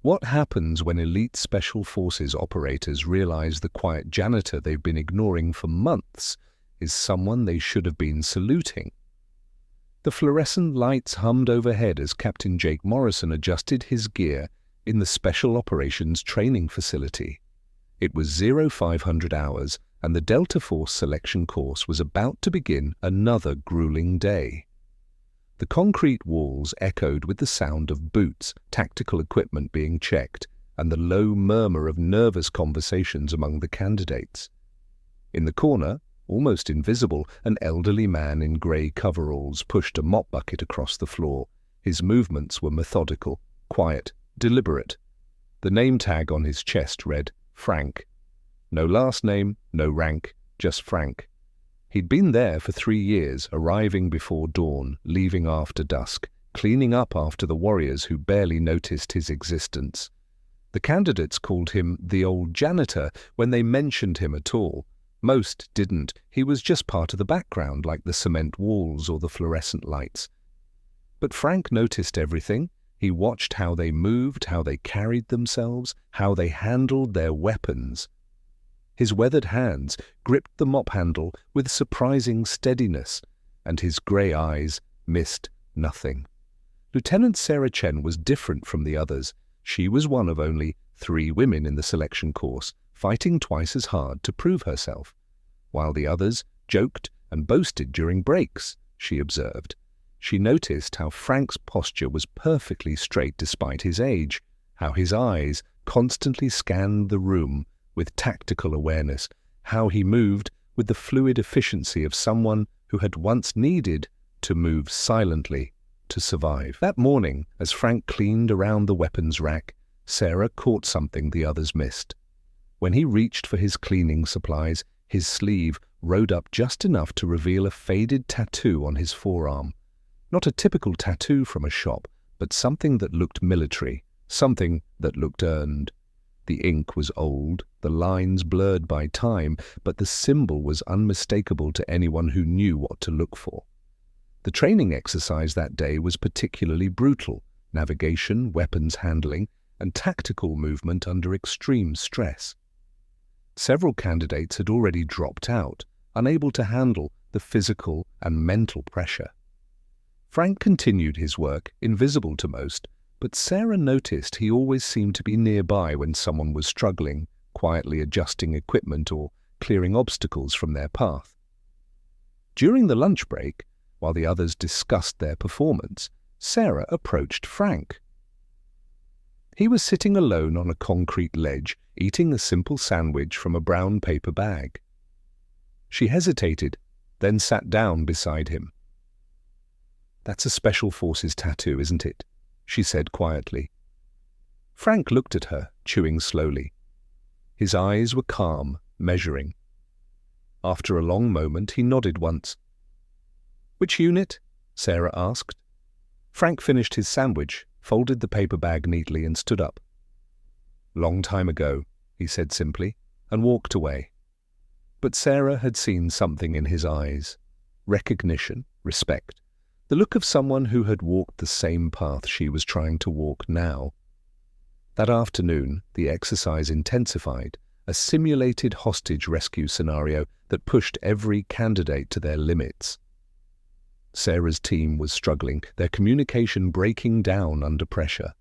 What happens when elite special forces operators realize the quiet janitor they've been ignoring for months is someone they should have been saluting? The fluorescent lights hummed overhead as Captain Jake Morrison adjusted his gear in the Special Operations Training Facility. It was 0500 hours, and the Delta Force selection course was about to begin another grueling day. The concrete walls echoed with the sound of boots, tactical equipment being checked, and the low murmur of nervous conversations among the candidates. In the corner, almost invisible, an elderly man in grey coveralls pushed a mop bucket across the floor. His movements were methodical, quiet, deliberate. The name tag on his chest read, Frank. No last name, no rank, just Frank. He'd been there for 3 years, arriving before dawn, leaving after dusk, cleaning up after the warriors who barely noticed his existence. The candidates called him the old janitor when they mentioned him at all. Most didn't. He was just part of the background, like the cement walls or the fluorescent lights. But Frank noticed everything. He watched how they moved, how they carried themselves, how they handled their weapons. His weathered hands gripped the mop handle with surprising steadiness, and his grey eyes missed nothing. Lieutenant Sarah Chen was different from the others. She was one of only 3 women in the selection course, fighting twice as hard to prove herself. While the others joked and boasted during breaks, she observed. She noticed how Frank's posture was perfectly straight despite his age, how his eyes constantly scanned the room with tactical awareness, how he moved with the fluid efficiency of someone who had once needed to move silently to survive. That morning, as Frank cleaned around the weapons rack, Sarah caught something the others missed. When he reached for his cleaning supplies, his sleeve rode up just enough to reveal a faded tattoo on his forearm. Not a typical tattoo from a shop, but something that looked military, something that looked earned. The ink was old, the lines blurred by time, but the symbol was unmistakable to anyone who knew what to look for. The training exercise that day was particularly brutal: navigation, weapons handling, and tactical movement under extreme stress. Several candidates had already dropped out, unable to handle the physical and mental pressure. Frank continued his work, invisible to most, but Sarah noticed he always seemed to be nearby when someone was struggling, quietly adjusting equipment or clearing obstacles from their path. During the lunch break, while the others discussed their performance, Sarah approached Frank. He was sitting alone on a concrete ledge, eating a simple sandwich from a brown paper bag. She hesitated, then sat down beside him. "That's a Special Forces tattoo, isn't it?" she said quietly. Frank looked at her, chewing slowly. His eyes were calm, measuring. After a long moment, he nodded once. "Which unit?" Sarah asked. Frank finished his sandwich, folded the paper bag neatly, and stood up. "Long time ago," he said simply, and walked away. But Sarah had seen something in his eyes. Recognition, respect. The look of someone who had walked the same path she was trying to walk now. That afternoon, the exercise intensified, a simulated hostage rescue scenario that pushed every candidate to their limits. Sarah's team was struggling, their communication breaking down under pressure.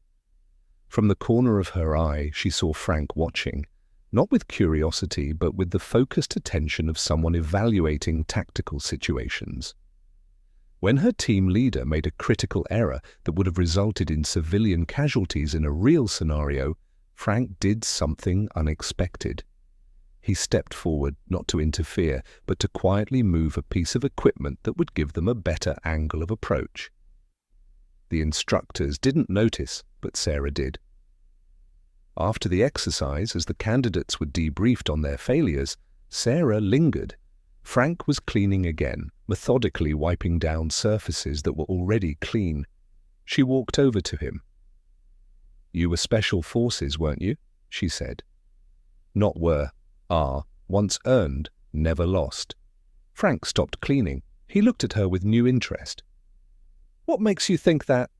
From the corner of her eye, she saw Frank watching, not with curiosity, but with the focused attention of someone evaluating tactical situations. When her team leader made a critical error that would have resulted in civilian casualties in a real scenario, Frank did something unexpected. He stepped forward, not to interfere, but to quietly move a piece of equipment that would give them a better angle of approach. The instructors didn't notice, but Sarah did. After the exercise, as the candidates were debriefed on their failures, Sarah lingered. Frank was cleaning again, methodically wiping down surfaces that were already clean. She walked over to him. "You were Special Forces, weren't you?" she said. "Not were, are, once earned, never lost." Frank stopped cleaning. He looked at her with new interest. "What makes you think that?"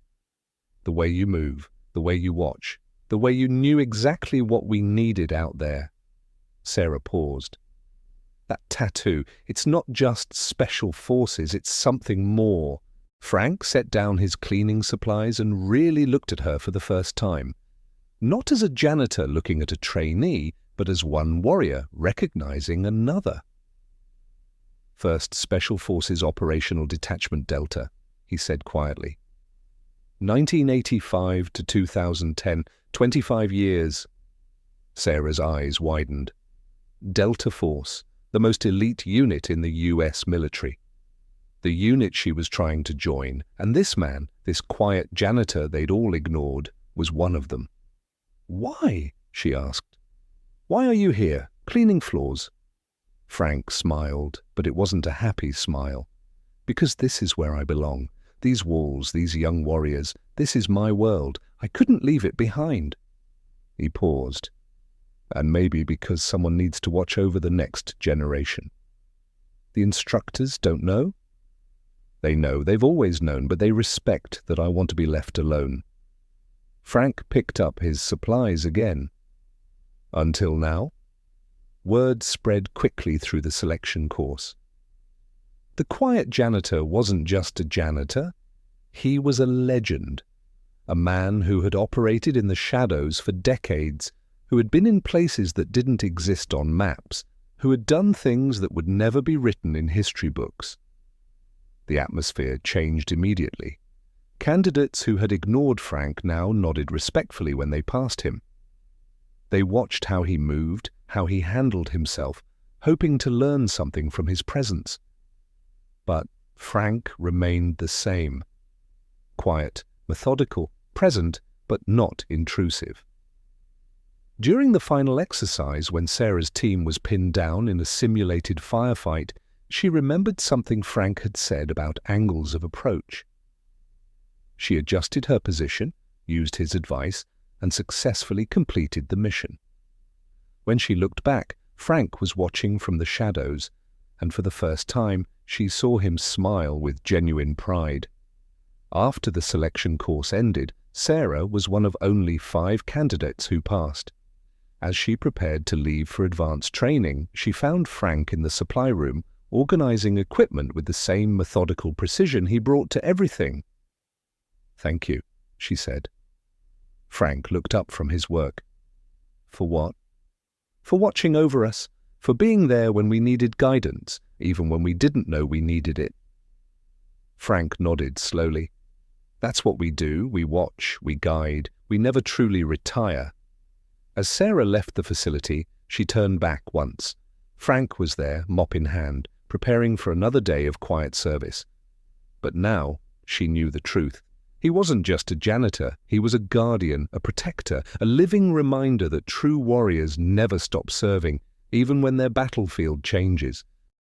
"The way you move, the way you watch, The way you knew exactly what we needed out there." Sarah paused. "That tattoo, it's not just special forces, it's something more." Frank set down his cleaning supplies and really looked at her for the first time. Not as a janitor looking at a trainee, but as one warrior recognizing another. "First Special Forces Operational Detachment Delta," he said quietly. 1985 to 2010, 25 years. Sarah's eyes widened. Delta Force, the most elite unit in the US military. The unit she was trying to join, and this man, this quiet janitor they'd all ignored, was one of them. "Why?" she asked. "Why are you here, cleaning floors?" Frank smiled, but it wasn't a happy smile. "Because this is where I belong. These walls, these young warriors, this is my world. I couldn't leave it behind." He paused. "And maybe because someone needs to watch over the next generation." "The instructors don't know?" "They know, they've always known, but they respect that I want to be left alone." Frank picked up his supplies again. "Until now?" Word spread quickly through the selection course. The quiet janitor wasn't just a janitor. He was a legend. A man who had operated in the shadows for decades, who had been in places that didn't exist on maps, who had done things that would never be written in history books. The atmosphere changed immediately. Candidates who had ignored Frank now nodded respectfully when they passed him. They watched how he moved, how he handled himself, hoping to learn something from his presence. But Frank remained the same. Quiet, methodical, present, but not intrusive. During the final exercise, when Sarah's team was pinned down in a simulated firefight, she remembered something Frank had said about angles of approach. She adjusted her position, used his advice, and successfully completed the mission. When she looked back, Frank was watching from the shadows, and for the first time she saw him smile with genuine pride. After the selection course ended, Sarah was one of only 5 candidates who passed. As she prepared to leave for advanced training, she found Frank in the supply room, organizing equipment with the same methodical precision he brought to everything. "Thank you," she said. Frank looked up from his work. "For what?" "For watching over us, for being there when we needed guidance, even when we didn't know we needed it." Frank nodded slowly. "That's what we do. We watch, we guide, we never truly retire." As Sarah left the facility, she turned back once. Frank was there, mop in hand, preparing for another day of quiet service. But now she knew the truth. He wasn't just a janitor, he was a guardian, a protector, a living reminder that true warriors never stop serving, even when their battlefield changes.